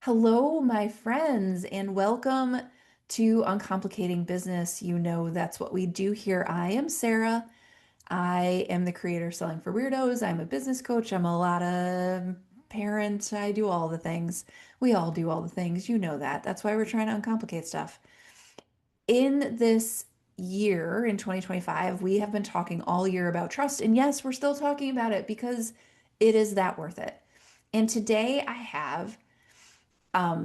Hello, my friends, and welcome to Uncomplicating Business. You know that's what we do here. I am Sarah. I am the creator of Selling for Weirdos. I'm a business coach. I'm a lot of parent. I do all the things. We all do all the things. You know that. That's why we're trying to uncomplicate stuff. In this year, in 2025, we have been talking all year about trust. And yes, we're still talking about it because it is that worth it. And today I have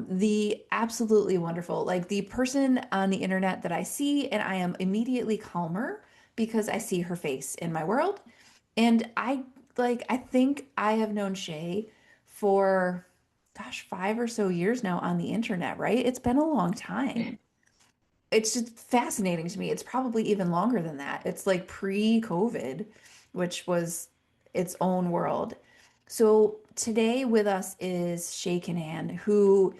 the absolutely wonderful, like the person on the internet that I see, and I am immediately calmer because I see her face in my world. And I think I have known Shay for, gosh, 5 or so years now on the internet, right? It's been a long time. It's just fascinating to me. It's probably even longer than that. It's like pre-COVID, which was its own world. So today with us is Shea Ki, who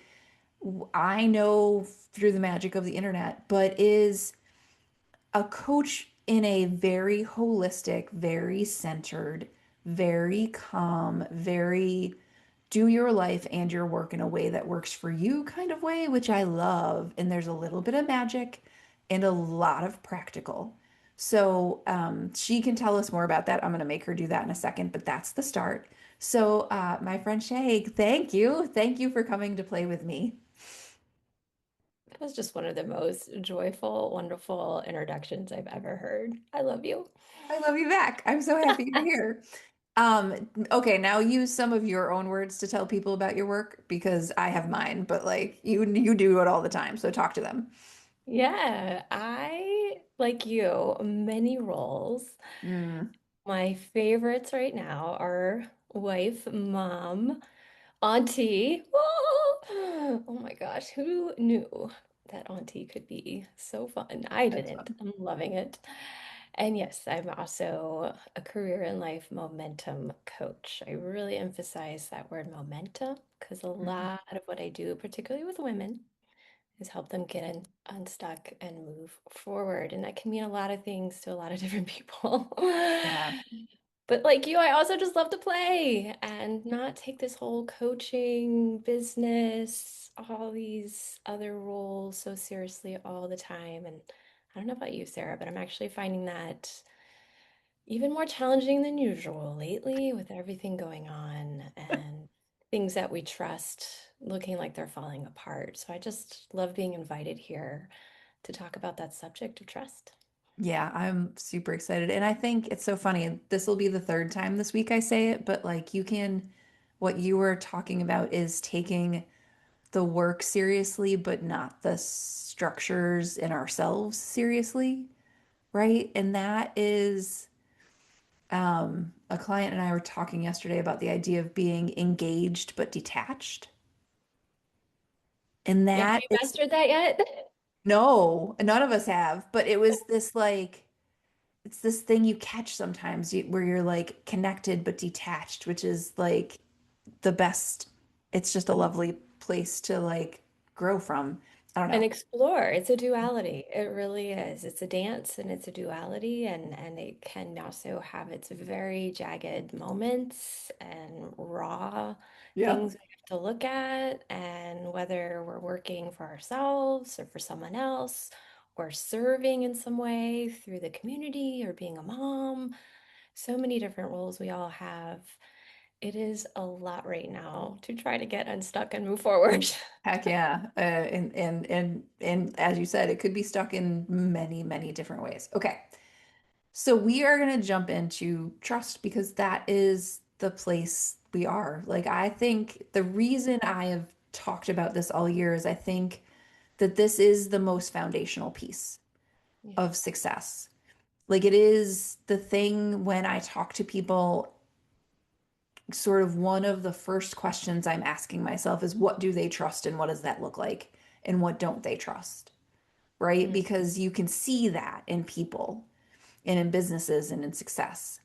I know through the magic of the internet, but is a coach in a very holistic, very centered, very calm, very do your life and your work in a way that works for you kind of way, which I love. And there's a little bit of magic and a lot of practical. So she can tell us more about that. I'm going to make her do that in a second, but that's the start. So, my friend Shay, thank you. Thank you for coming to play with me. That was just one of the most joyful, wonderful introductions I've ever heard. I love you. I love you back. I'm so happy you're here. Okay, now use some of your own words to tell people about your work because I have mine, but like you do it all the time, so talk to them. Yeah, I, like you, many roles. Mm, My favorites right now are wife, mom, auntie. Oh my gosh, who knew that auntie could be so fun? I that's didn't. fun. I'm loving it. And yes, I'm also a career and life momentum coach. I really emphasize that word momentum because a Mhm. lot of what I do, particularly with women, is help them get unstuck and move forward. And that can mean a lot of things to a lot of different people. Yeah. But like you, I also just love to play and not take this whole coaching business, all these other roles so seriously all the time. And I don't know about you, Sarah, but I'm actually finding that even more challenging than usual lately with everything going on and things that we trust looking like they're falling apart. So I just love being invited here to talk about that subject of trust. Yeah, I'm super excited. And I think it's so funny. This will be the third time this week I say it, but like what you were talking about is taking the work seriously, but not the structures in ourselves seriously, right? And that is a client and I were talking yesterday about the idea of being engaged but detached. And Have that you is mastered that yet? no, none of us have, but it was this like it's this thing you catch sometimes where you're like connected but detached, which is like the best. It's just a lovely place to like grow from. I don't And know. explore. It's a duality. It really is. It's a dance and it's a duality and it can also have its very jagged moments and raw Yeah. things we have to look at and whether we're working for ourselves or for someone else or serving in some way through the community or being a mom. So many different roles we all have. It is a lot right now to try to get unstuck and move forward. Heck yeah. And as you said, it could be stuck in many, many different ways. Okay. So we are going to jump into trust because that is the place we are. Like, I think the reason I have talked about this all year is I think that this is the most foundational piece Yeah. of success. Like, it is the thing when I talk to people, sort of one of the first questions I'm asking myself is what do they trust and what does that look like? And what don't they trust? Right? Mm. Because you can see that in people and in businesses and in success.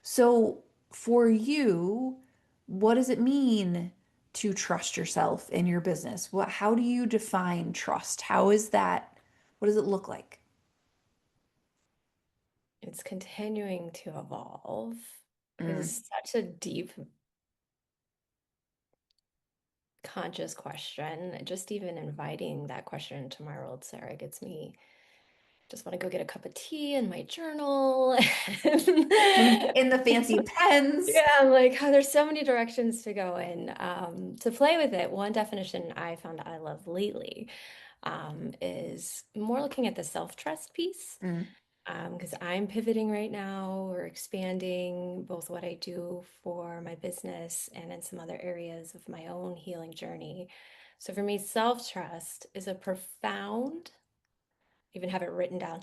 So, for you, what does it mean to trust yourself in your business? How do you define trust? How is that? What does it look like? It's continuing to evolve. It Mm, is such a deep conscious question. Just even inviting that question into my world, Sarah, gets me just want to go get a cup of tea in my journal. In the fancy pens. Yeah, I'm like, oh, there's so many directions to go in. To play with it, one definition I found I love lately is more looking at the self-trust piece. Mm. Because I'm pivoting right now or expanding both what I do for my business and in some other areas of my own healing journey. So for me, self-trust is a profound, even have it written down,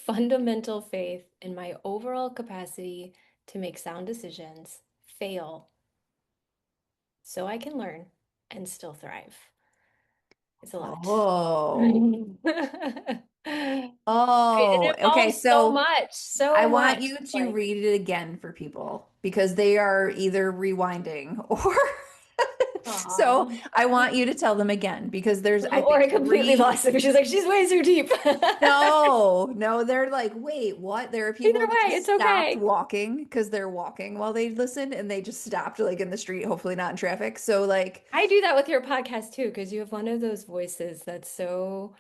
fundamental faith in my overall capacity to make sound decisions, fail, so I can learn and still thrive. It's a lot. Oh. It Oh, okay. involves so So much, I so want much. you to Like, read it again for people because they are either rewinding or so aw. I want you to tell them again because there's, I Or think, I completely three. lost it. She's like, she's way too deep. No, no, they're like, wait, what? There are people Either that way, just it's stopped okay. walking because they're walking while they listen and they just stopped like in the street, hopefully not in traffic. So, like, I do that with your podcast too, because you have one of those voices that's so,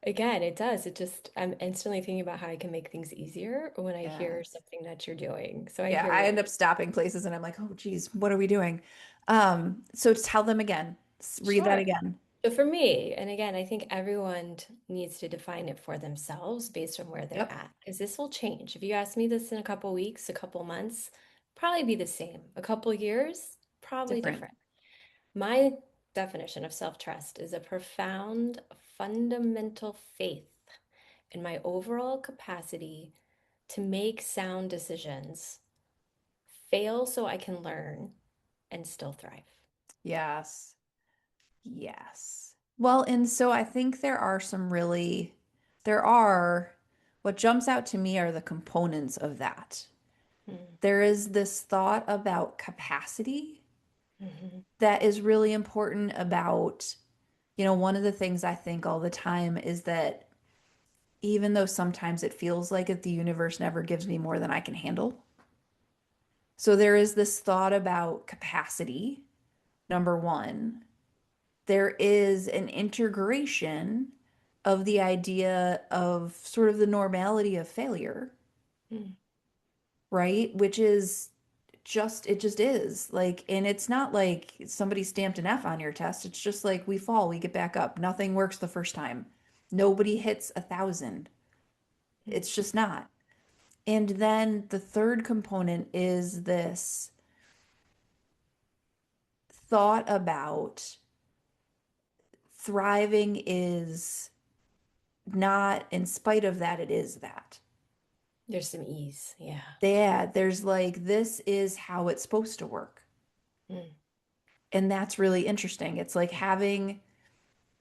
again, it does. It just, I'm instantly thinking about how I can make things easier when I hear yes. something that you're doing. So I Yeah, hear I you. end up stopping places and I'm like, oh, geez, what are we doing? So tell them again. Read that Sure. again. So for me, and again, I think everyone needs to define it for themselves based on where they're Yep. at, because this will change. If you ask me this in a couple weeks, a couple months, probably be the same. A couple years, probably Different. different. My definition of self-trust is a profound, fundamental faith in my overall capacity to make sound decisions, fail so I can learn, and still thrive. Yes. Yes. Well, and so I think there are some really, there are, what jumps out to me are the components of that. Mm, There is this thought about capacity mhm, that is really important about, one of the things I think all the time is that even though sometimes it feels like it, the universe never gives me more than I can handle. So there is this thought about capacity, number one. There is an integration of the idea of sort of the normality of failure, mm. right? Which is just, it just is. Like, and it's not like somebody stamped an F on your test. It's just like we fall, we get back up. Nothing works the first time. Nobody hits 1,000. Mm. It's just not. And then the third component is this thought about thriving is not, in spite of that, it is that. There's some ease. Yeah. Yeah, there's like, this is how it's supposed to work. Mm. And that's really interesting. It's like having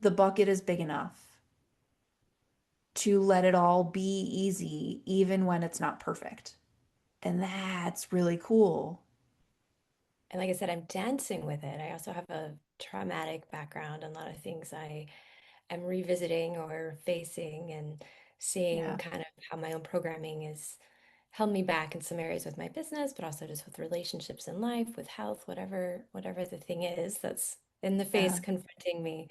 the bucket is big enough to let it all be easy, even when it's not perfect. And that's really cool. And like I said, I'm dancing with it. I also have a traumatic background and a lot of things I am revisiting or facing and seeing Yeah. kind of how my own programming has held me back in some areas with my business, but also just with relationships in life, with health, whatever the thing is that's in the face Yeah. confronting me.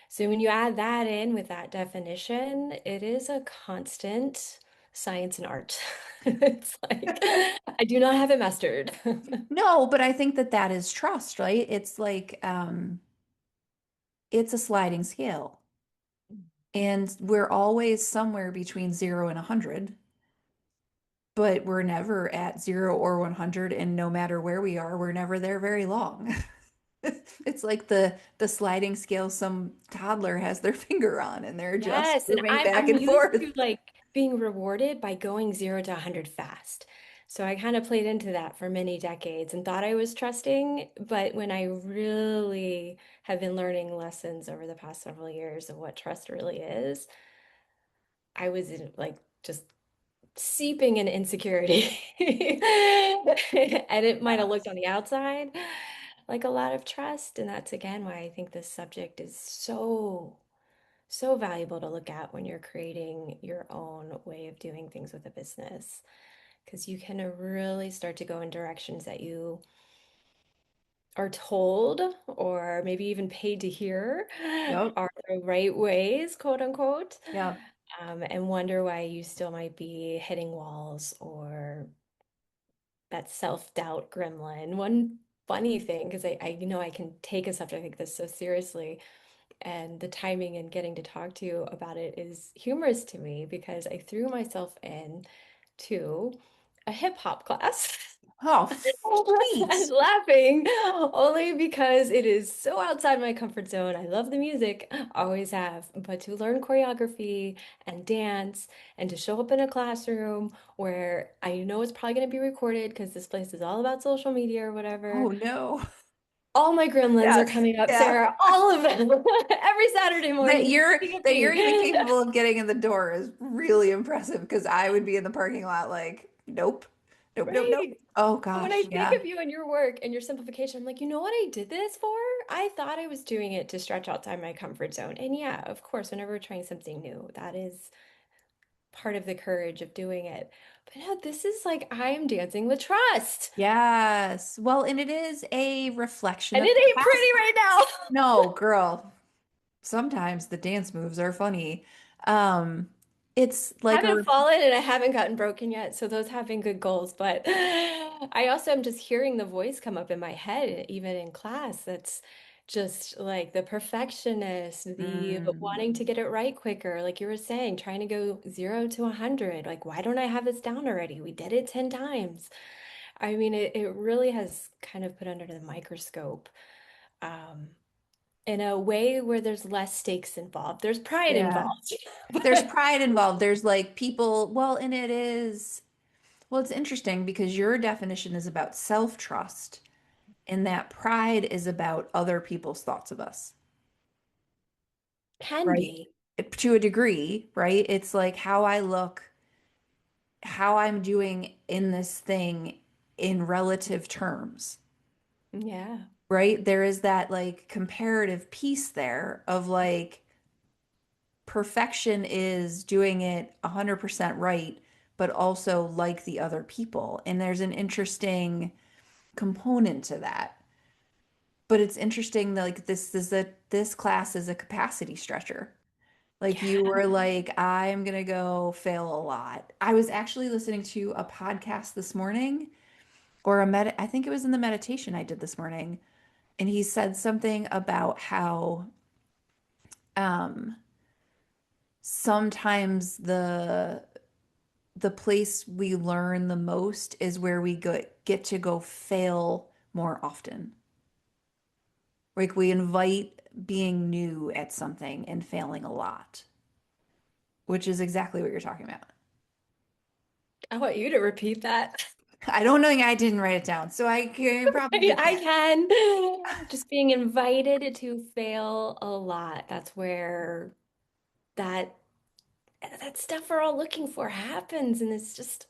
So when you add that in with that definition, it is a constant science and art. It's like I do not have it mastered. No, but I think that that is trust, right? It's like, it's a sliding scale. And we're always somewhere between 0 and 100, but we're never at 0 or 100. And no matter where we are, we're never there very long. It's like the sliding scale some toddler has their finger on and they're just Yes, and moving I'm back I'm and used forth. to like being rewarded by going 0 to 100 fast. So I kind of played into that for many decades and thought I was trusting, but when I really have been learning lessons over the past several years of what trust really is, I was in, like just seeping in insecurity. And it might have looked Yes. on the outside like a lot of trust, and that's again why I think this subject is so valuable to look at when you're creating your own way of doing things with a business, because you can really start to go in directions that you are told or maybe even paid to hear Yep. are the right ways, quote unquote, Yeah. and wonder why you still might be hitting walls or that self-doubt gremlin. One funny thing, because I can take a subject like this so seriously, and the timing and getting to talk to you about it is humorous to me because I threw myself in to a hip hop class. Oh, I'm sweet. laughing only because it is so outside my comfort zone. I love the music, always have, but to learn choreography and dance and to show up in a classroom where I know it's probably going to be recorded because this place is all about social media or Oh whatever. no. All my gremlins are Yes. coming up, Yeah. Sarah. All of them. Every Saturday That morning, you're looking at that you're me. even capable of getting in the door is really impressive because I would be in the parking lot like, nope. Nope, nope, nope. Right. Oh But when I gosh, think yeah. of you and your work and your simplification, I'm like, you know what I did this for? I thought I was doing it to stretch outside my comfort zone. And yeah, of course, whenever we're trying something new, that is part of the courage of doing it. But no, this is like I'm dancing with trust. Yes. Well, and it is a reflection And of it ain't pretty capacity. right now. No, girl. Sometimes the dance moves are funny. Um, it's like a Haven't fallen and I haven't gotten broken yet, so those have been good goals. But I also am just hearing the voice come up in my head, even in class. That's just like the perfectionist, the wanting to Mm, get it right quicker, like you were saying, trying to go 0 to 100. Like, why don't I have this down already? We did it 10 times. I mean, it really has kind of put under the microscope, um, in a way where there's less stakes involved. There's pride yeah. involved, There's but pride involved. There's like people, well, and it is, well, it's interesting because your definition is about self-trust, and that pride is about other people's thoughts of us, can right? be. To a degree, right? It's like how I look, how I'm doing in this thing in relative terms, Yeah. right? There is that like comparative piece there of like perfection is doing it 100% right, but also like the other people. And there's an interesting component to that. But it's interesting that like this class is a capacity stretcher. Like you Yeah. were like, I'm gonna go fail a lot. I was actually listening to a podcast this morning or I think it was in the meditation I did this morning, and he said something about how um sometimes the place we learn the most is where we get to go fail more often. Like we invite being new at something and failing a lot, which is exactly what you're talking about. I want you to repeat that. I don't know. I didn't write it down, so I can probably I can't. can. Just being invited to fail a lot. That's where that that stuff we're all looking for happens, and it's just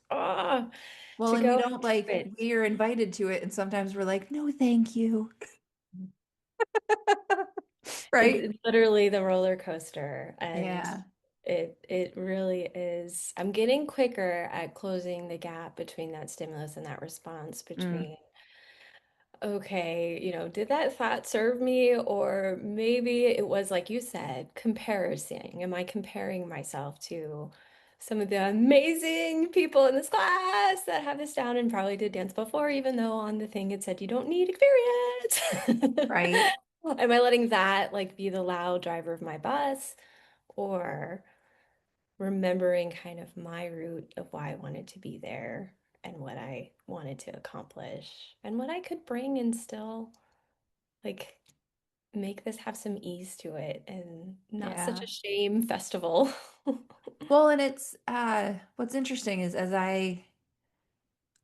Well, to and we go don't and do like it. we are invited to it, and sometimes we're like, no, thank you. Right? It's literally the roller coaster, and Yeah. it really is. I'm getting quicker at closing the gap between that stimulus and that response Mm, between okay, did that thought serve me? Or maybe it was like you said, comparison. Am I comparing myself to some of the amazing people in this class that have this down and probably did dance before, even though on the thing it said you don't need experience? right. Am I letting that like be the loud driver of my bus? Or remembering kind of my route of why I wanted to be there and what I wanted to accomplish and what I could bring and still like make this have some ease to it and not such a Yeah. shame festival. Well, and it's what's interesting is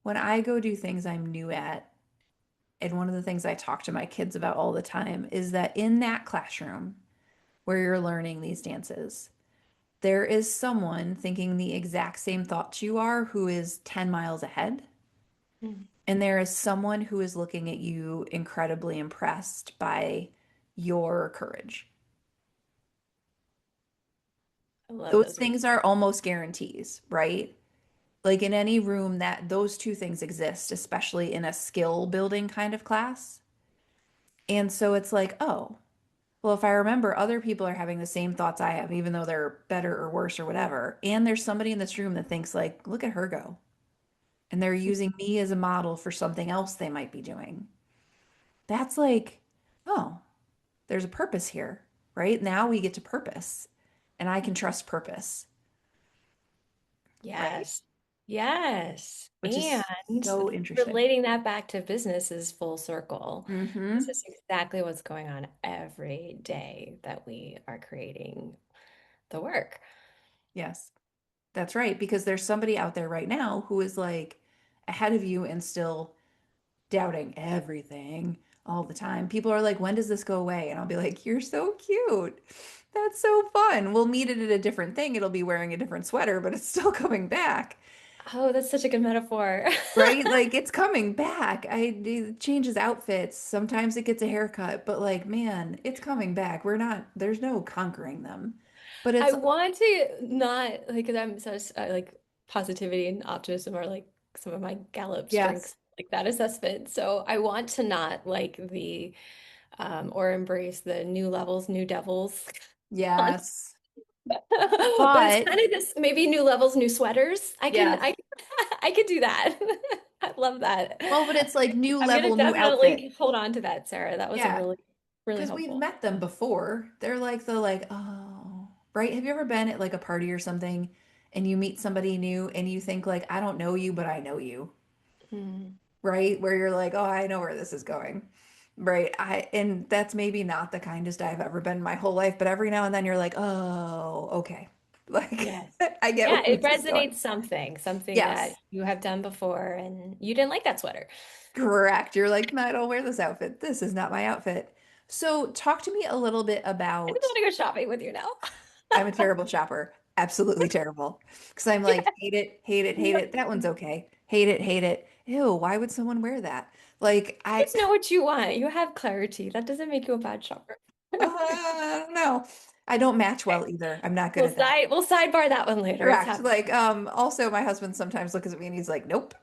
when I go do things I'm new at, and one of the things I talk to my kids about all the time is that in that classroom where you're learning these dances, there is someone thinking the exact same thoughts you are who is 10 miles ahead. Mm, And there is someone who is looking at you incredibly impressed by your courage. I love Those those words. things are almost guarantees, right? Like in any room that those two things exist, especially in a skill building kind of class. And so it's like, oh, well, if I remember other people are having the same thoughts I have, even though they're better or worse or whatever, and there's somebody in this room that thinks like, look at her go. And they're using me as a model for something else they might be doing. That's like, oh, there's a purpose here, right? Now we get to purpose, and I can trust purpose, right? Yes. Yes. Which is And so interesting. relating that back to business is full circle. This Hmm. is exactly what's going on every day that we are creating the work. Yes, that's right. Because there's somebody out there right now who is like ahead of you and still doubting everything all the time. People are like, when does this go away? And I'll be like, you're so cute. That's so fun. We'll meet it at a different thing. It'll be wearing a different sweater, but it's still coming back. Oh, that's such a good metaphor. Right? Like it's coming back. It changes outfits. Sometimes it gets a haircut, but like, man, it's coming back. We're not, there's no conquering them. But I it's, want to not like 'cause I'm such like positivity and optimism are like some of my Gallup yes, strengths, like that assessment. So I want to not like the or embrace the new levels, new devils. yes. But it's But kind of this maybe new levels, new sweaters. I yes. I could do that. I love that. Well, but it's like new I'm gonna level, new outfit. definitely hold on to that, Sarah. That was a Yeah. really, really Because we've helpful. met them before. They're like the like, oh, right? Have you ever been at like a party or something and you meet somebody new and you think like, I don't know you, but I know you, Mm, right? Where you're like, oh, I know where this is going. Right. And that's maybe not the kindest I've ever been in my whole life, but every now and then you're like, oh, okay. Like yes. I get Yeah, where it this is going. resonates something that Yes. you have done before and you didn't like that sweater. Correct. You're like, no, I don't wear this outfit. This is not my outfit. So talk to me a little bit I just about want to go shopping with you now. I'm a terrible shopper. Absolutely terrible. Because I'm like, hate it, hate it, hate No, it. That one's okay. Hate it, hate it. Ew, why would someone wear that? Like, you just know what you want. You have clarity. That doesn't make you a bad shopper. I don't know. I don't match Okay. well either. I'm not good at that. We'll sidebar that one later. It's Correct. happening. Like, also my husband sometimes looks at me and he's like, nope.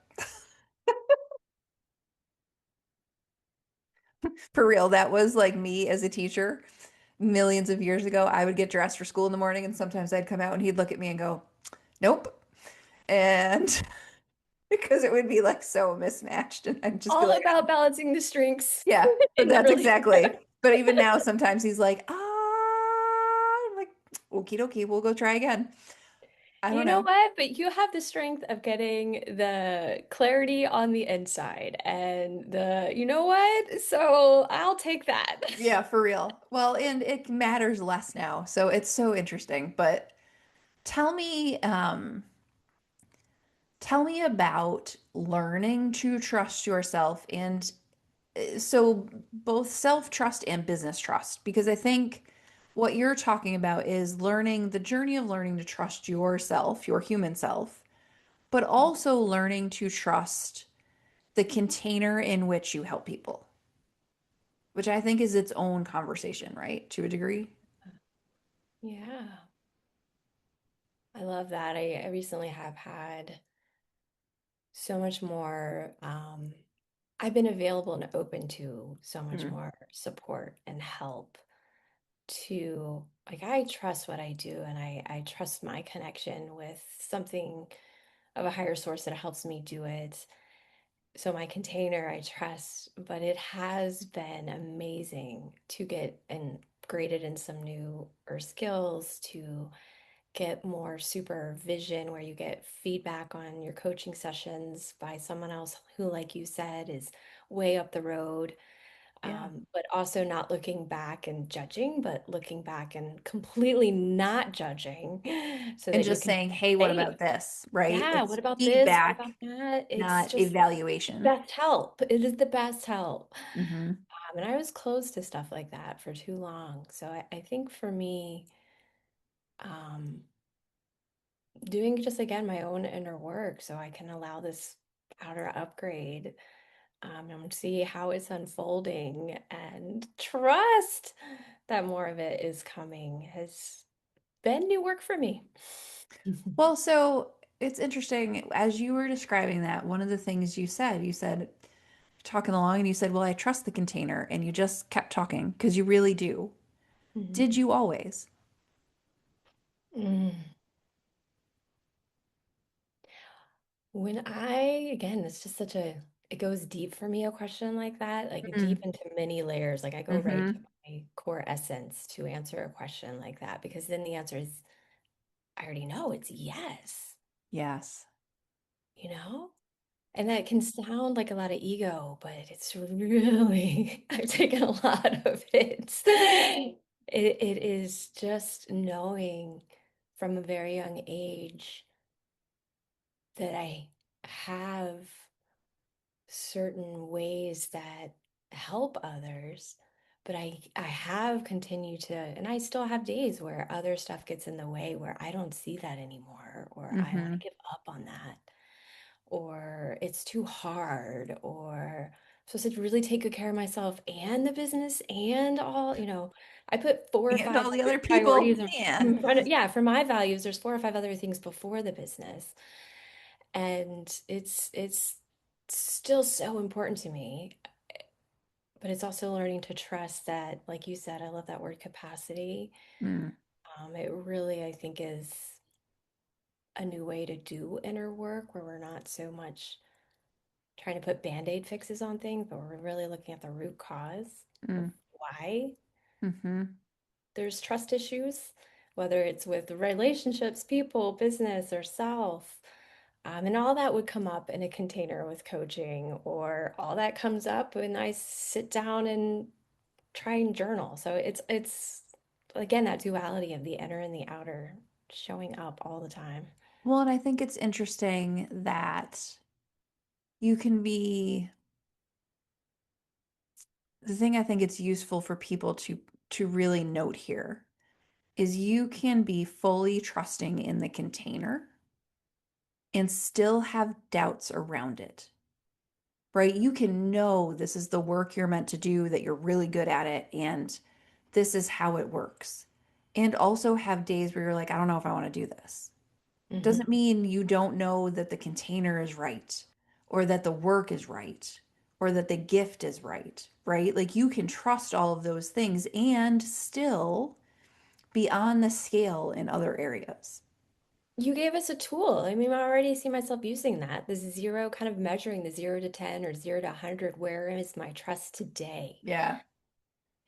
For real. That was like me as a teacher millions of years ago. I would get dressed for school in the morning and sometimes I'd come out and he'd look at me and go, nope. And because it would be like so mismatched and I'd just be All like, about balancing the strengths yeah, but in the that's relationship. exactly. But even now, sometimes he's like, I'm like, okie dokie, we'll go try again. I don't You know know. what? But you have the strength of getting the clarity on the inside and you know what? So I'll take that. Yeah, for real. Well, and it matters less now, so it's so interesting. But tell me, tell me about learning to trust yourself and so both self-trust and business trust, because I think what you're talking about is learning the journey of learning to trust yourself, your human self, but also learning to trust the container in which you help people, which I think is its own conversation, right? To a degree. Yeah, I love that. I recently have had so much more, I've been available and open to so much Mm, more support and help to like I trust what I do and I trust my connection with something of a higher source that helps me do it. So my container I trust, but it has been amazing to get and graded in some new or skills to get more supervision where you get feedback on your coaching sessions by someone else who, like you said, is way up the road. yeah. But also not looking back and judging, but looking back and completely not judging so And that you just can saying, hey, what say, about this? Right? yeah, what It's about this? What about feedback, that? It's not just evaluation. best help. It is the best help. Hmm. And I was closed to stuff like that for too long. So I think for me, um, doing just again my own inner work so I can allow this outer upgrade and see how it's unfolding and trust that more of it is coming has been new work for me. Well, so it's interesting. As you were describing that, one of the things you said talking along and you said, "Well, I trust the container," and you just kept talking because you really do. Did Mhm. you always? Mm. Again, it's just it goes deep for me, a question like that, like deep Mm, into many layers. Like I go right to mm-hmm. my core essence to answer a question like that, because then the answer is, I already know it's yes, Yes. you know? And that can sound like a lot of ego, but it's really, I've taken a lot of it. It is just knowing from a very young age that I have certain ways that help others, but I have continued to, and I still have days where other stuff gets in the way where I don't see that anymore, or I want Mm-hmm. to give up on that, or it's too hard, or I'm supposed to really take good care of myself and the business and all, I put four or And five all the other other people, priorities man. in front of, yeah, for my values, there's four or five other things before the business. And it's still so important to me, but it's also learning to trust that, like you said, I love that word capacity. Mm, It really, I think, is a new way to do inner work where we're not so much trying to put band-aid fixes on things, but we're really looking at the root cause of mm, why mm-hmm. there's trust issues, whether it's with relationships, people, business, or self. And all that would come up in a container with coaching, or all that comes up when I sit down and try and journal. So it's again that duality of the inner and the outer showing up all the time. Well, and I think it's interesting that you can be the thing I think it's useful for people to really note here is you can be fully trusting in the container and still have doubts around it, right? You can know this is the work you're meant to do, that you're really good at it, and this is how it works. And also have days where you're like, I don't know if I want to do this. Hmm. Doesn't mean you don't know that the container is right or that the work is right or that the gift is right, right? Like you can trust all of those things and still be on the scale in other areas. You gave us a tool. I mean, I already see myself using that. The zero, kind of measuring the 0 to 10 or 0 to 100. Where is my trust today? Yeah.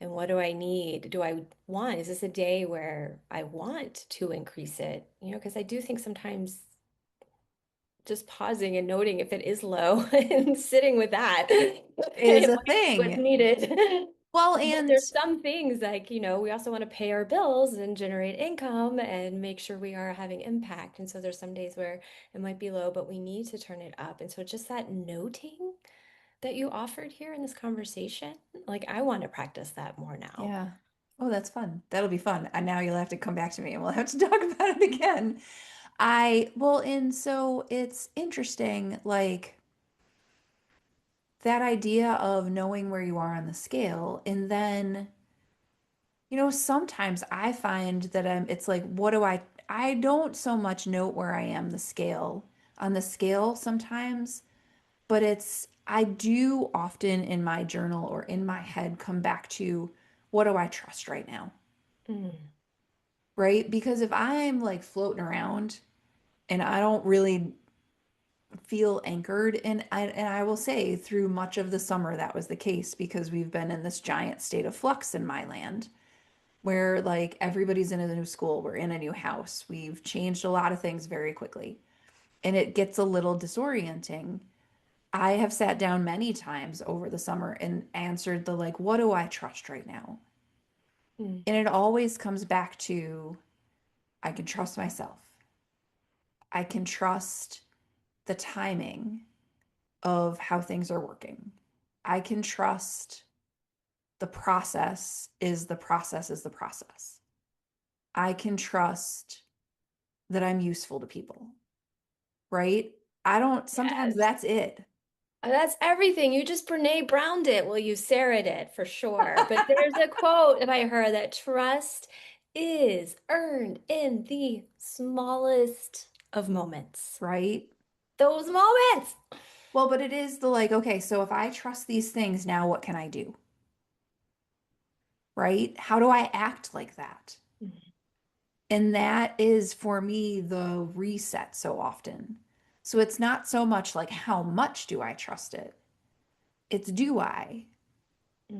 And what do I need? Do I want? Is this a day where I want to increase it? Because I do think sometimes just pausing and noting if it is low and sitting with that, Is it a might be what's thing. needed. Well, But and there's some things like, we also want to pay our bills and generate income and make sure we are having impact. And so there's some days where it might be low, but we need to turn it up. And so just that noting that you offered here in this conversation, like I want to practice that more now. yeah. Oh, that's fun. That'll be fun. And now you'll have to come back to me and we'll have to talk about it again. Well, and so it's interesting, like that idea of knowing where you are on the scale. And then, sometimes I find that it's like, I don't so much note where I am on the scale sometimes, but I do often in my journal or in my head come back to what do I trust right now? Mm, Right? Because if I'm like floating around and I don't really feel anchored, and I will say through much of the summer that was the case because we've been in this giant state of flux in my land where like everybody's in a new school, we're in a new house, we've changed a lot of things very quickly, and it gets a little disorienting. I have sat down many times over the summer and answered the like, what do I trust right now? mm. And it always comes back to I can trust myself. I can trust the timing of how things are working. I can trust the process is the process is the process. I can trust that I'm useful to people, right? I don't, sometimes Yes. that's it. That's everything. You just Brene Browned it. Well, you Sarah did for sure. But there's a quote by her that trust is earned in the smallest of moments. Right? Those moments. Well, but it is the like, okay, so if I trust these things, now what can I do? Right? How do I act like that? Mhm. And that is for me the reset so often. So it's not so much like how much do I trust it? It's do I?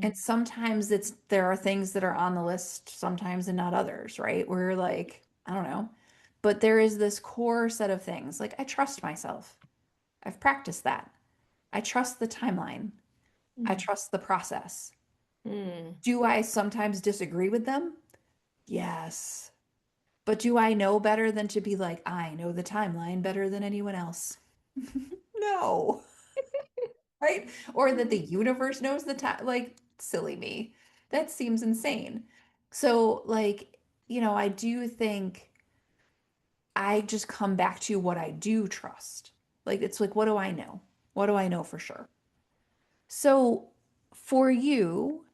And Mm. sometimes it's there are things that are on the list sometimes and not others, right? Where like, I don't know. But there is this core set of things. Like I trust myself. I've practiced that. I trust the timeline. I Mm. trust the process. Mm. Do I sometimes disagree with them? Yes. But do I know better than to be like, I know the timeline better than anyone else? No, right? Or that the universe knows the time. Like, silly me. That seems insane. So, like, I do think I just come back to what I do trust. Like, it's like, what do I know? What do I know for sure? So, for you,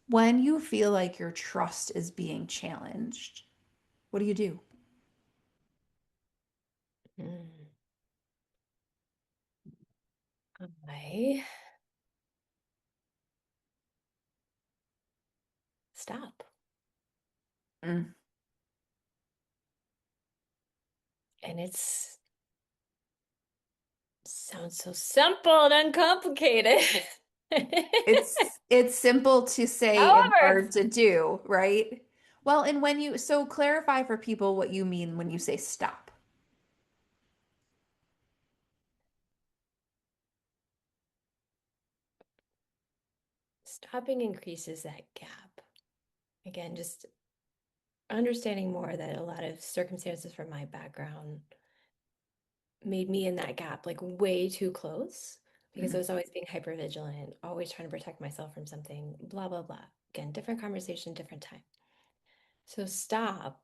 when you feel like your trust is being challenged, what do you do? Mm. I stop. Mm. And it's sounds so simple and uncomplicated. It's simple to say and However, hard to do, right? Well, and when you so clarify for people what you mean when you say stop. stopping increases that gap. Again, just understanding more that a lot of circumstances from my background made me in that gap like way too close because I Mm, was always being hyper vigilant, always trying to protect myself from something, blah, blah, blah. Again, different conversation, different time. So stop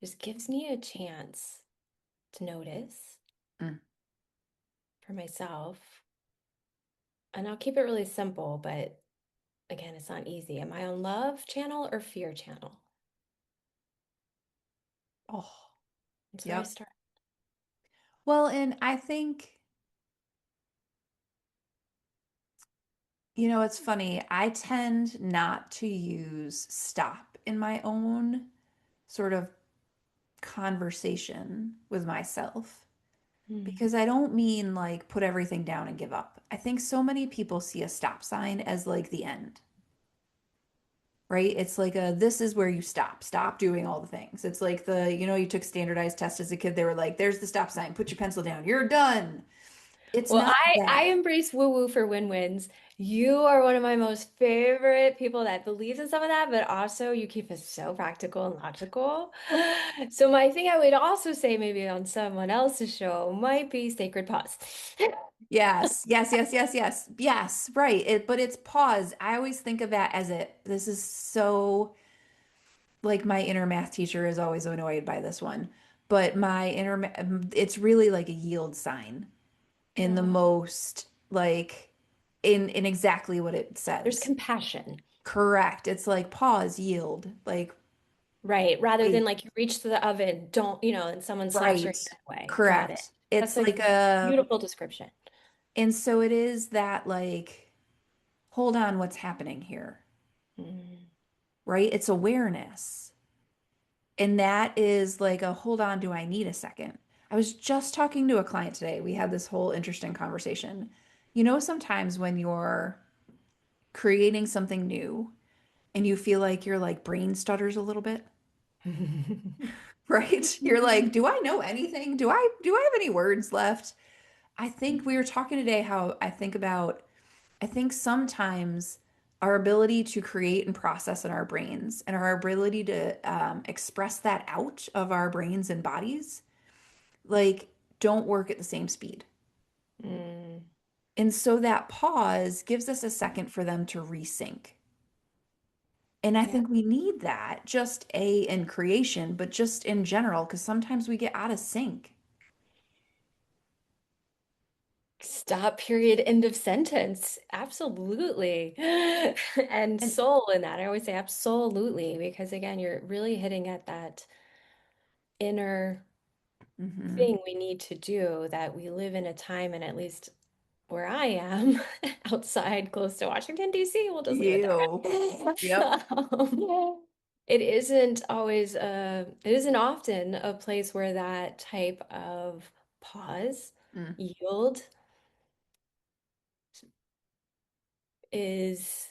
just gives me a chance to notice mm. for myself. And I'll keep it really simple, but again, it's not easy. Am I on love channel or fear channel? Oh, That's where I yep. start. Well, and I think, it's funny. I tend not to use stop in my own sort of conversation with myself Mm. because I don't mean like put everything down and give up. I think so many people see a stop sign as like the end. Right? It's like this is where you stop. Stop doing all the things. It's like you took standardized tests as a kid. They were like, there's the stop sign. Put your pencil down. You're done. It's Well, not I that. embrace woo woo for win-wins. You are one of my most favorite people that believes in some of that, but also you keep it so practical and logical. So my thing I would also say maybe on someone else's show might be sacred pause. Yes, yes, yes, yes, yes, yes, right. But it's pause. I always think of that as this is so like my inner math teacher is always annoyed by this one. But it's really like a yield sign in the Oh, most like in exactly what it there's says. compassion, Correct. It's like pause, yield, like right? Rather than wait, like you reach to the oven, don't, and someone slaps your right. hand away. Got it. Correct. That's It's a like a, beautiful description. and so it is that like, hold on, what's happening here, Mm. right? It's awareness. And that is like a hold on, do I need a second? I was just talking to a client today. We had this whole interesting conversation. Sometimes when you're creating something new and you feel like your like brain stutters a little bit, right? You're like, do I know anything? Do I have any words left? I think we were talking today how I think sometimes our ability to create and process in our brains and our ability to express that out of our brains and bodies, like, don't work at the same speed. Mm. And so that pause gives us a second for them to resync. And I Yeah. think we need that just in creation, but just in general, because sometimes we get out of sync. Stop, period, end of sentence. Absolutely. And And soul in that. I always say absolutely, because again, you're really hitting at that inner mhm. thing we need to do that we live in a time and at least where I am, outside close to Washington, D.C., we'll just leave it You. there. Yep. It isn't always it isn't often a place where that type of pause, Mm. yield is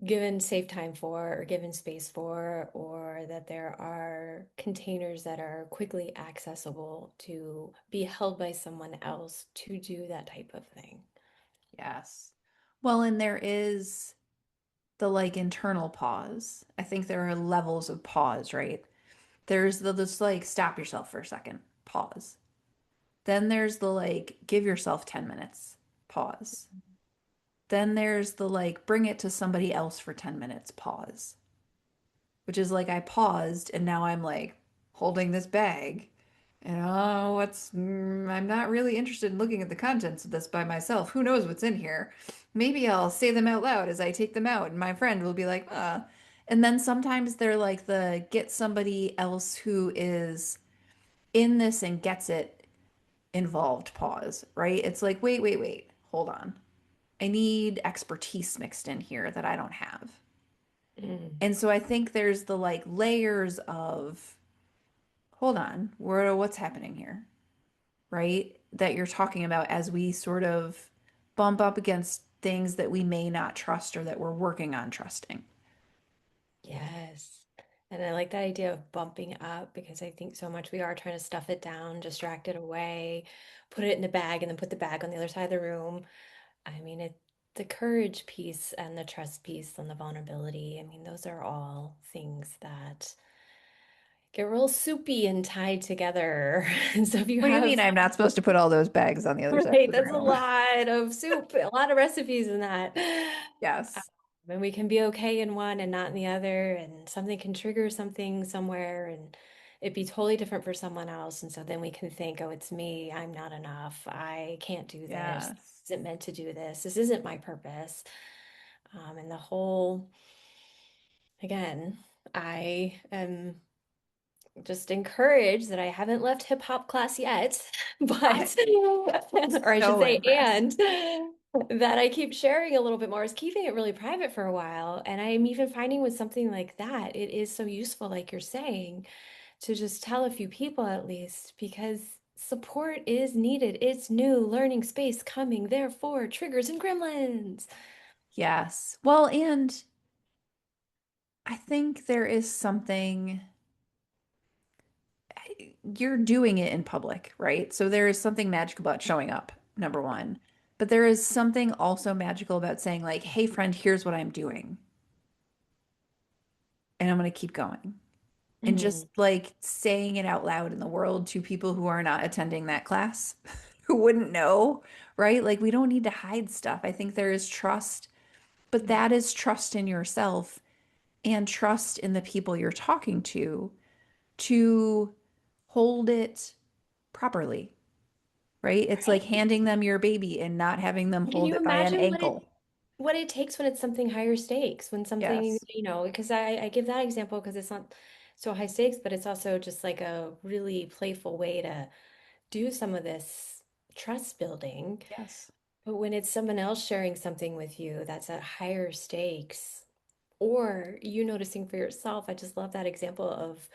given safe time for, or given space for, or that there are containers that are quickly accessible to be held by someone else to do that type of thing. Yes. Well, and there is the like internal pause. I think there are levels of pause, right? There's the just like stop yourself for a second, pause. Then there's the like give yourself 10 minutes, pause. Then there's the like bring it to somebody else for 10 minutes, pause. Which is like I paused and now I'm like holding this bag. And oh, I'm not really interested in looking at the contents of this by myself. Who knows what's in here? Maybe I'll say them out loud as I take them out, and my friend will be like, And then sometimes they're like the get somebody else who is in this and gets it involved pause, right? It's like, wait, hold on. I need expertise mixed in here that I don't have. Mm. And so I think there's the like layers of, hold on, what's happening here, right? That you're talking about as we sort of bump up against things that we may not trust or that we're working on trusting. Yes. And I like that idea of bumping up because I think so much we are trying to stuff it down, distract it away, put it in a bag, and then put the bag on the other side of the room. I mean, the courage piece and the trust piece and the vulnerability. I mean, those are all things that get real soupy and tied together. And so if you What do you mean have, I'm not supposed to put all those bags on the other side right, of the that's a room? lot of soup, a lot of recipes in that. Yes. And we can be okay in one and not in the other, and something can trigger something somewhere, and it'd be totally different for someone else. And so then we can think, oh, it's me. I'm not enough. I can't do this. Yes. Isn't meant to do this. This isn't my purpose. And the whole, again, I am just encouraged that I haven't left hip hop class yet, I'm but, or I should so say, impressed. and that I keep sharing a little bit more is keeping it really private for a while. And I'm even finding with something like that, it is so useful, like you're saying, to just tell a few people at least, because support is needed. It's new learning space coming, therefore, triggers and gremlins. Yes. Well, and I think there is something you're doing it in public, right? So there is something magical about showing up, number one. But there is something also magical about saying, like, hey, friend, here's what I'm doing. And I'm going to keep going. And Mm, just like saying it out loud in the world to people who are not attending that class, who wouldn't know, right? Like, we don't need to hide stuff. I think there is trust, but that is trust in yourself and trust in the people you're talking to hold it properly, right? It's like right. handing them your baby and not having them Can hold you it by an imagine ankle. what it takes when it's something higher stakes, when something, Yes. because I give that example because it's not so high stakes, but it's also just like a really playful way to do some of this trust building. Yes. But when it's someone else sharing something with you that's at higher stakes, or you noticing for yourself, I just love that example of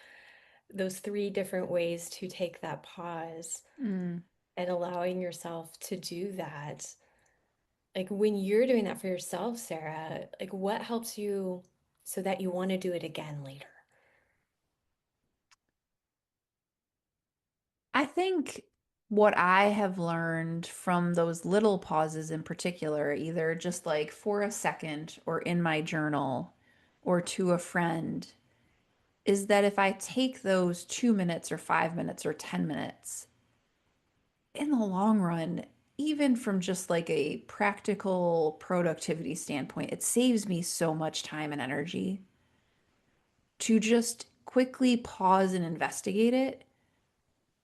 those three different ways to take that pause Mm. and allowing yourself to do that. Like when you're doing that for yourself, Sarah, like what helps you so that you want to do it again later? I think what I have learned from those little pauses in particular, either just like for a second or in my journal or to a friend, is that if I take those 2 minutes or 5 minutes or 10 minutes, in the long run, even from just like a practical productivity standpoint, it saves me so much time and energy to just quickly pause and investigate it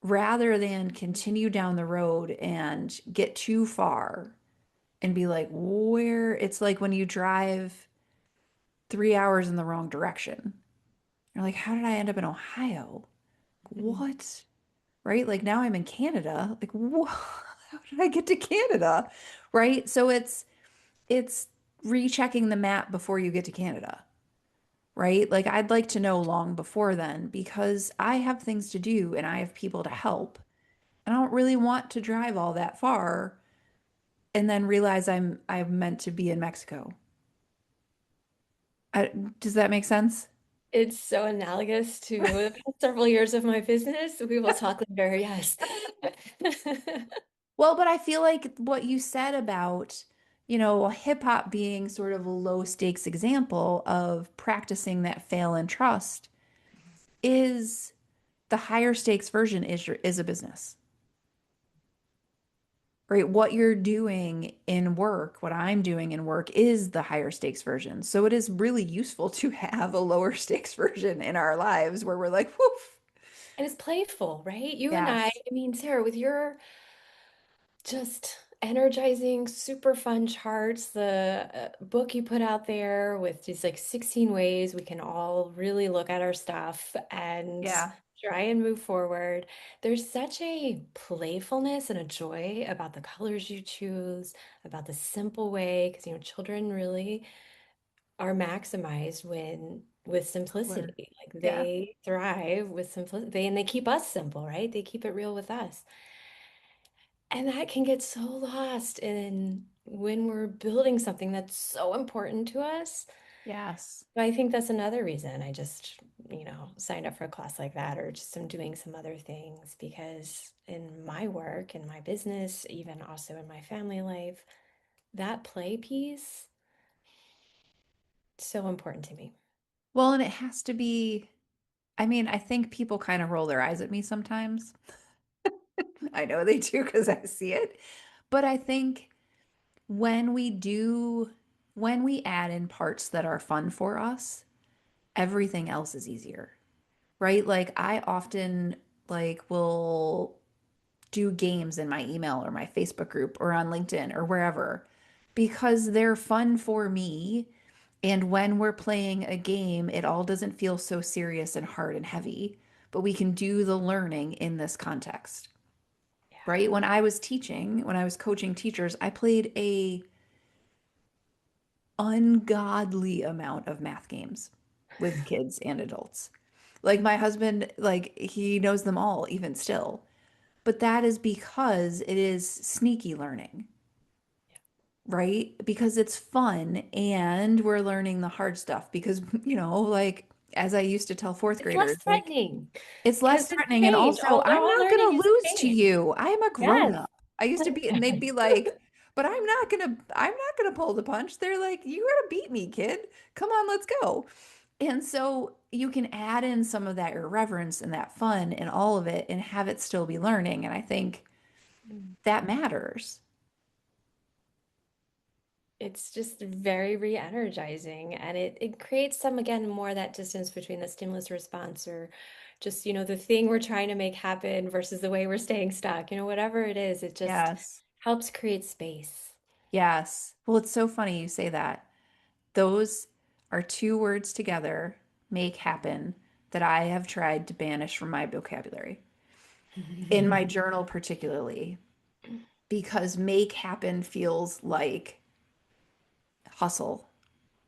rather than continue down the road and get too far and be like, where it's like when you drive 3 hours in the wrong direction. You're like, how did I end up in Ohio? Mhm. What? Right? Like now I'm in Canada. Like, what? how did I get to Canada? Right? So it's rechecking the map before you get to Canada, right? Like I'd like to know long before then because I have things to do and I have people to help. And I don't really want to drive all that far and then realize I'm meant to be in Mexico. I, does that make sense? It's so analogous to the past several years of my business. We will talk later, yes. Well, but I feel like what you said about, hip hop being sort of a low stakes example of practicing that fail and trust is the higher stakes version is a business. Right? What you're doing in work, what I'm doing in work is the higher stakes version. So it is really useful to have a lower stakes version in our lives where we're like, woof. And it's playful, right? You and Yes. I mean, Sarah, with your just energizing, super fun charts, the book you put out there with these like 16 ways we can all really look at our stuff and Yeah. try and move forward. There's such a playfulness and a joy about the colors you choose, about the simple way, because children really are maximized when with Color. simplicity. Like Yeah. they thrive with simplicity, and they keep us simple, right? They keep it real with us. And that can get so lost in when we're building something that's so important to us. Yes. But I think that's another reason I just, signed up for a class like that, or just am doing some other things because in my work, in my business, even also in my family life, that play piece, so important to me. Well, and it has to be, I mean, I think people kind of roll their eyes at me sometimes. I know they do because I see it. But I think when we do, when we add in parts that are fun for us, everything else is easier, right? Like I often will do games in my email or my Facebook group or on LinkedIn or wherever because they're fun for me. And when we're playing a game, it all doesn't feel so serious and hard and heavy, but we can do the learning in this context, Yeah. right? When I was teaching, when I was coaching teachers, I played a ungodly amount of math games with kids and adults. Like my husband, like he knows them all even still. But that is because it is sneaky learning, right? Because it's fun and we're learning the hard stuff because, like as I used to tell fourth It's less graders, like threatening it's because less it's threatening. And change. also, All they're I'm all not learning going to is lose to change. you. I am a grown Yes. up. I used to be, and they'd be like, but I'm not gonna pull the punch. They're like, you gotta beat me, kid. Come on, let's go. And so you can add in some of that irreverence and that fun and all of it and have it still be learning. And I think Mm. that matters. It's just very re-energizing and it creates some again more that distance between the stimulus response or just the thing we're trying to make happen versus the way we're staying stuck. Whatever it is, it just Yes. helps create space. Yes. Well, it's so funny you say that. Those are two words together, make happen, that I have tried to banish from my vocabulary. In my journal, particularly, because make happen feels like hustle,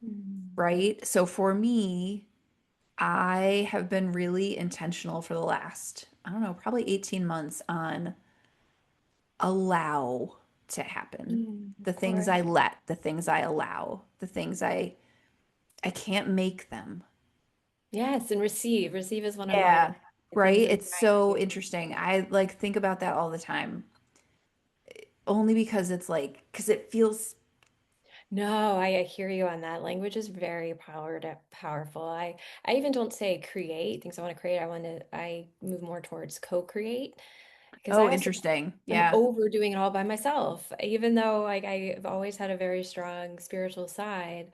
Mm. right? So for me, I have been really intentional for the last, I don't know, probably 18 months on allow to happen. Of The things course. I let, the things I allow, the things I can't make them. Yes, and receive. Receive is one of Yeah, mine. The right? things I'm It's trying so to. interesting. I like think about that all the time, only because it's like, because it feels, No, I hear you on that. Language is very powerful. I even don't say create things I want to create. I move more towards co-create because oh, I also interesting. I'm Yeah. overdoing it all by myself. Even though like I've always had a very strong spiritual side,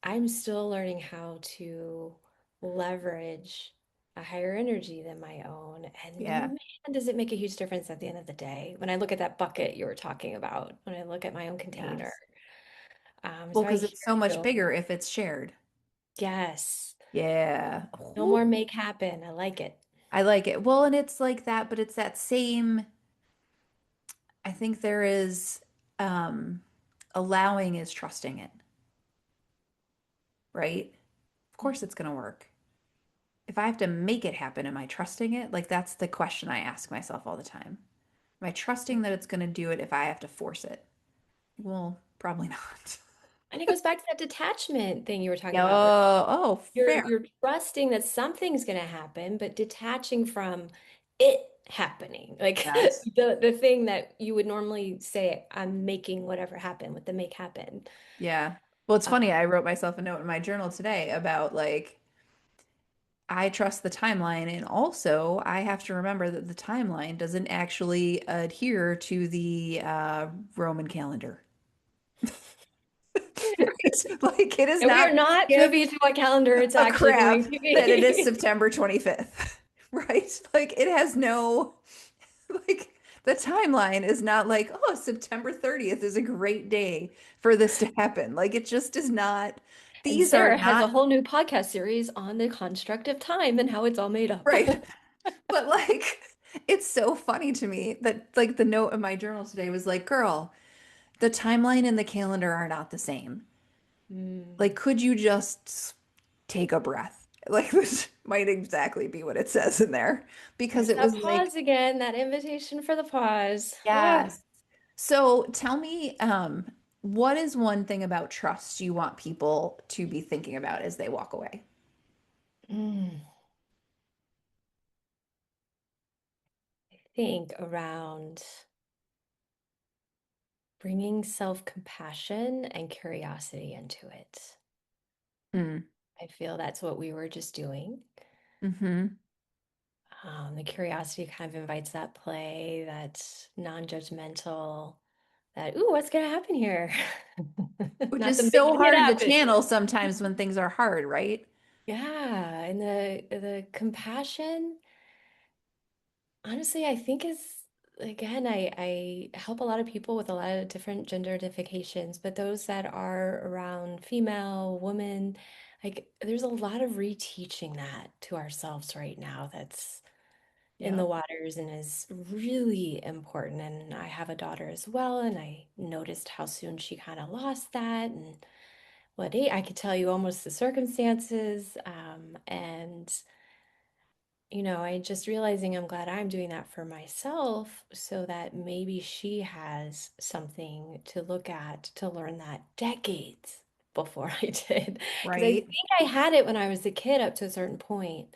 I'm still learning how to leverage a higher energy than my own. And Yeah. man, does it make a huge difference at the end of the day when I look at that bucket you were talking about, when I look at my own container. Yes. Well, So I because hear it's so much you. bigger if it's shared. Yes. Yeah. No Ooh, more make happen. I like it. I like it. Well, and it's like that, but it's that same. I think there is um, allowing is trusting it, right? Of course it's going to work. If I have to make it happen, am I trusting it? Like that's the question I ask myself all the time. Am I trusting that it's going to do it if I have to force it? Well, probably not. And it goes back to that detachment thing you were talking Yeah. about. Oh, You're fair. you're trusting that something's going to happen, but detaching from it happening. Like Yes. the thing that you would normally say, I'm making whatever happen with the make happen. Yeah. Well, it's funny. Uh, I wrote myself a note in my journal today about like I trust the timeline, and also I have to remember that the timeline doesn't actually adhere to the Roman calendar. Right? Like it is and we not are not give privy to what calendar it's a actually crap going to that it is be. September 25th, right? Like it has no like the timeline is not like, oh, September 30th is a great day for this to happen. Like it just is not, And these are Sarah has a not whole new podcast series on the construct of time and how it's all made up. right. But like it's so funny to me that like the note in my journal today was like, girl, the timeline and the calendar are not the same. Like, Mm. could you just take a breath? Like, this might exactly be what it says in there because There's it that was like, pause again, that invitation for the pause. Ah. yes. So tell me, what is one thing about trust you want people to be thinking about as they walk away? Mm. Think around bringing self-compassion and curiosity into it. Mm. I feel that's what we were just doing. Hmm. The curiosity kind of invites that play, that non-judgmental, that, ooh, what's going to happen here? Which Not is the so making it hard to happen. channel sometimes when things are hard, right? Yeah, and the compassion, honestly, I think is again, I help a lot of people with a lot of different gender identifications, but those that are around female, woman, like there's a lot of reteaching that to ourselves right now that's in the Yep. waters and is really important. And I have a daughter as well, and I noticed how soon she kind of lost that and what I could tell you almost the circumstances. And I just realizing I'm glad I'm doing that for myself so that maybe she has something to look at to learn that decades before I did. Because I think Right. I had it when I was a kid up to a certain point,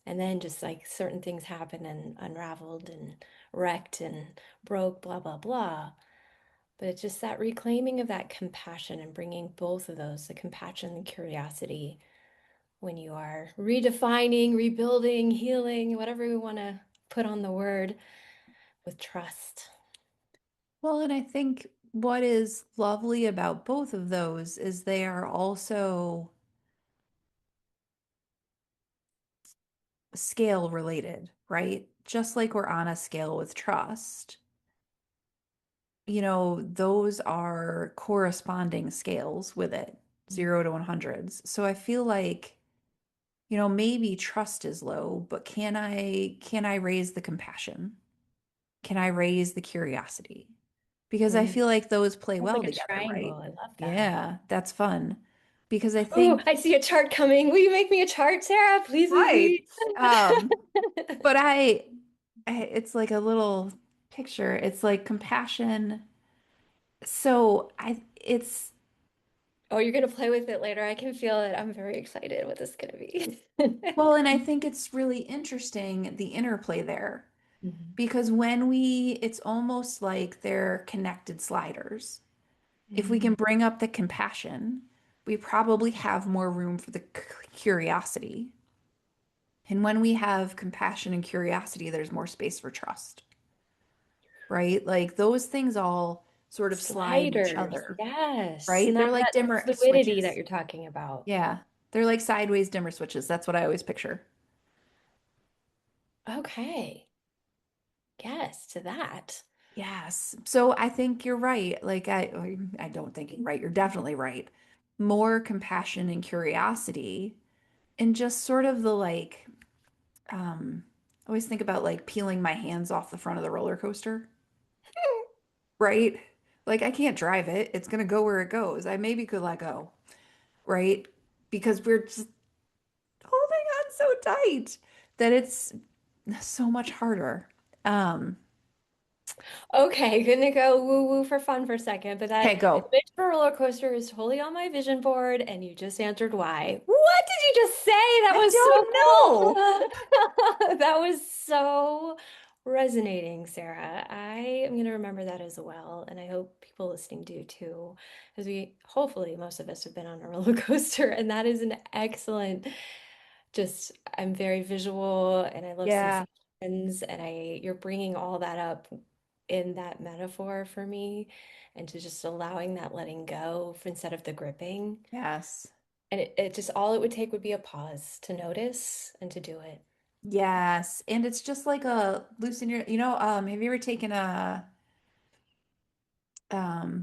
and then just like certain things happened and unraveled and wrecked and broke, blah, blah, blah. But it's just that reclaiming of that compassion and bringing both of those, the compassion and curiosity when you are redefining, rebuilding, healing, whatever we want to put on the word with trust. Well, and I think what is lovely about both of those is they are also scale related, right? Just like we're on a scale with trust, those are corresponding scales with it, Mm. 0 to 100s. So I feel like, maybe trust is low, but can I raise the compassion? Can I raise the curiosity? Because I Mm. feel like those play Sounds well like a together, triangle. right? I love that. Yeah, that's fun. Because I Oh, think, I see a chart coming. Will you make me a chart, Sarah? Please, right. please, Um, please. but it's like a little picture. It's like compassion. So it's, Oh, you're gonna play with it later. I can feel it. I'm very excited what this is gonna be. well, and I think it's really interesting the interplay there Mhm. because it's almost like they're connected sliders. If we can Mm. bring up the compassion, we probably have more room for the curiosity. And when we have compassion and curiosity, there's more space for trust, right? Like those things all sort of slide each Sliders, other, yes. right? And They're that's like that dimmer fluidity that switches. you're talking about. Yeah. They're like sideways dimmer switches. That's what I always picture. Okay. Yes, to that. Yes. So I think you're right. Like I don't think you're right. You're definitely right. More compassion and curiosity and just sort of the like I always think about like peeling my hands off the front of the roller coaster. right? Like I can't drive it. It's gonna go where it goes. I maybe could let go, right? Because we're just holding on so tight that it's so much harder. Um, Okay, gonna go woo woo for fun for a second, but that okay, go. image of a roller coaster is totally on my vision board, and you just answered why. What did you just say? That I was so don't know. cool. That was so resonating, Sarah. I am gonna remember that as well, and I hope people listening do too, because we hopefully most of us have been on a roller coaster, and that is an excellent. Just I'm very visual, and I love Yeah. sensations, and I you're bringing all that up in that metaphor for me and to just allowing that letting go instead of the gripping. Yes. And it just all it would take would be a pause to notice and to do it. Yes. And it's just like a loosen your, have you ever taken a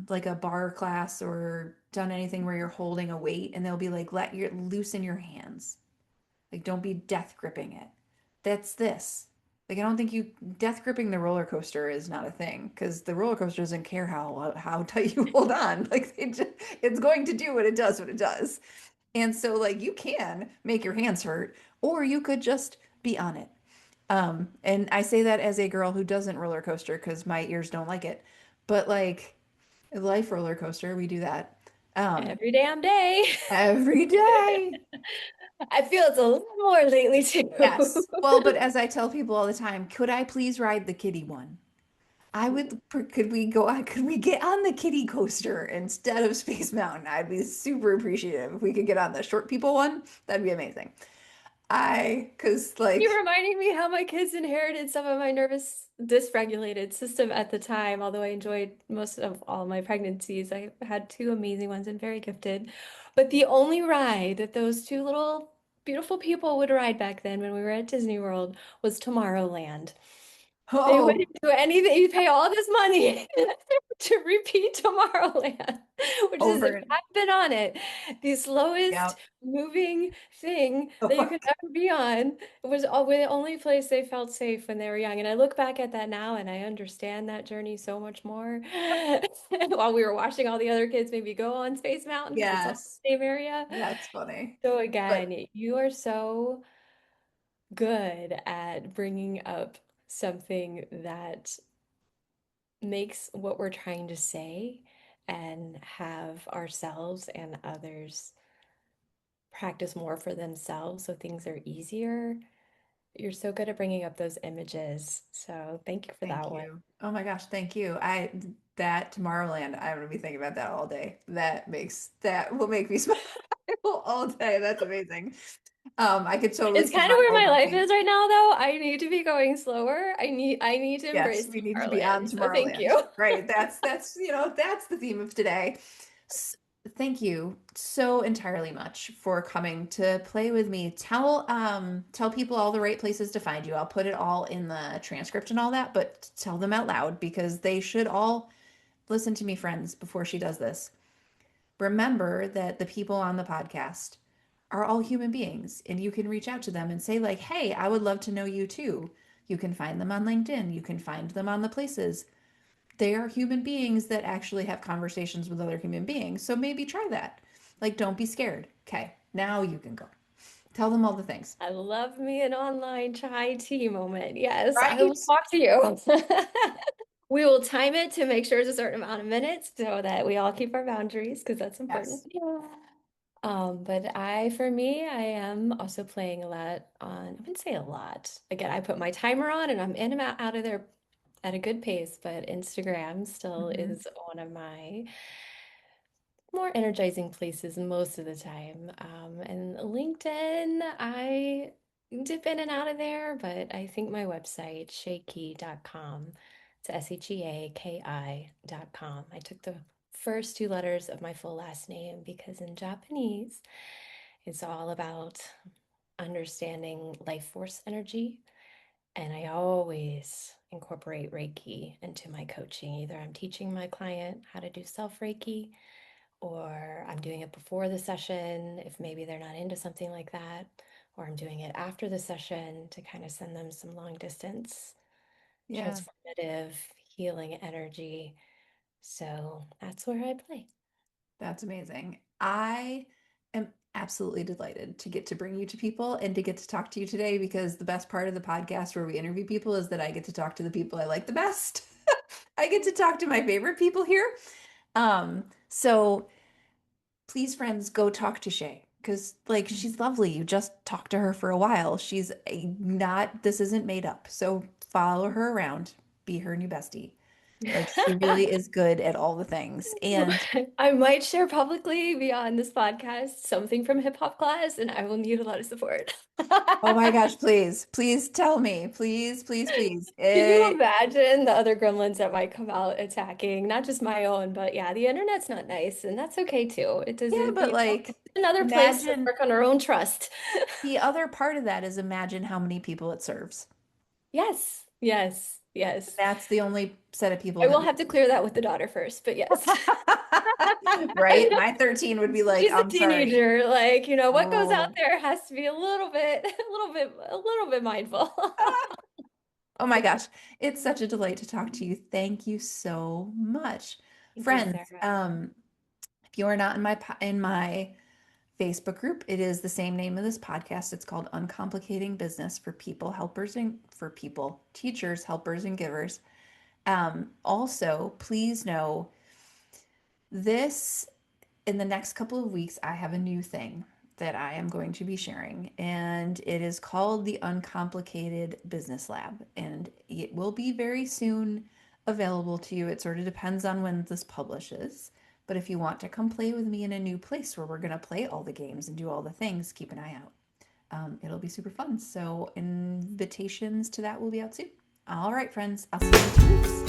like a bar class or done anything where you're holding a weight and they'll be like, let your loosen your hands. Like don't be death gripping it. That's this. Like I don't think you death gripping the roller coaster is not a thing because the roller coaster doesn't care how tight you hold on. Like it's going to do what it does. And so like you can make your hands hurt or you could just be on it. And I say that as a girl who doesn't roller coaster because my ears don't like it. But like life roller coaster, we do that Every damn day. every day. I feel it's a little more lately too. Yes. Well, but as I tell people all the time, could I please ride the kiddie one? I would, could we go, could we get on the kiddie coaster instead of Space Mountain? I'd be super appreciative if we could get on the short people one. That'd be amazing. Cause You're like, reminding me how my kids inherited some of my nervous dysregulated system at the time. Although I enjoyed most of all my pregnancies, I had two amazing ones and very gifted. But the only ride that those two little beautiful people would ride back then when we were at Disney World was Tomorrowland. They oh, wouldn't do anything. You pay all this money to repeat Tomorrowland, which is, over if it. I've been on it, the slowest Yep. moving thing Oh that you my could God. ever be on. It was the only place they felt safe when they were young. And I look back at that now and I understand that journey so much more. While we were watching all the other kids maybe go on Space Mountain because it's all Yes. the same area. That's funny. So But again, you are so good at bringing up something that makes what we're trying to say and have ourselves and others practice more for themselves so things are easier. You're so good at bringing up those images. So thank you for thank that one. you. Oh my gosh, thank you. That Tomorrowland, I'm gonna be thinking about that all day. That will make me smile all day. That's amazing. I could totally It's see kind my of where my life elementary. is right now, though. I need to be going slower. I need to Yes, embrace we need to be on Tomorrowland. So thank Tomorrowland. you. Right. That's the theme of today. S Thank you so entirely much for coming to play with me. Tell people all the right places to find you. I'll put it all in the transcript and all that, but tell them out loud because they should all listen to me, friends, before she does this. Remember that the people on the podcast are all human beings, and you can reach out to them and say, like, hey, I would love to know you too. You can find them on LinkedIn, you can find them on the places. They are human beings that actually have conversations with other human beings. So maybe try that. Like, don't be scared. Okay, now you can go. Tell them all the things. I love me an online chai tea moment. Yes, I will Right? talk to you. We will time it to make sure it's a certain amount of minutes so that we all keep our boundaries because that's important. Yes. Yeah. But for me, I am also playing a lot on, I wouldn't say a lot. Again, I put my timer on and I'm in and out of there at a good pace, but Instagram still Hmm. is one of my more energizing places most of the time. And LinkedIn, I dip in and out of there, but I think my website, sheaki.com, it's SHEAKI.com. I took the first two letters of my full last name because in Japanese, it's all about understanding life force energy. And I always incorporate Reiki into my coaching. Either I'm teaching my client how to do self Reiki or I'm doing it before the session if maybe they're not into something like that, or I'm doing it after the session to kind of send them some long distance, Yeah. transformative, healing energy. So that's where I play. That's amazing. I am absolutely delighted to get to bring you to people and to get to talk to you today because the best part of the podcast where we interview people is that I get to talk to the people I like the best. I get to talk to my favorite people here. So please, friends, go talk to Shay because, like, she's lovely. You just talk to her for a while. She's not, this isn't made up. So follow her around, be her new bestie. Like, she really is good at all the things. And I might share publicly beyond this podcast something from hip hop class, and I will need a lot of support. oh my gosh, please, please tell me. Please, please, please. Can you imagine the other gremlins that might come out attacking, not just my own, but yeah, the internet's not nice, and that's okay too. It Yeah, doesn't, but like, it's another place to imagine work on our own trust. the other part of that is imagine how many people it serves. Yes, yes, And yes. that's the only set of people I that will we. have to clear that with the daughter first, but yes. Right? My 13 would be like, She's a I'm sorry. teenager. Like, what goes out Oh. there has to be a little bit, a little bit mindful. Oh my gosh, it's such a delight to talk to you. Thank you so much. Thank you, Friends, Sarah. if you are not in my Facebook group, it is the same name of this podcast. It's called Uncomplicating Business for people, helpers, and for people, teachers, helpers, and givers. Also, please know this in the next couple of weeks, I have a new thing that I am going to be sharing, and it is called the Uncomplicated Business Lab, and it will be very soon available to you. It sort of depends on when this publishes, but if you want to come play with me in a new place where we're going to play all the games and do all the things, keep an eye out. It'll be super fun. So, invitations to that will be out soon. All right, friends, I'll see you in 2 weeks.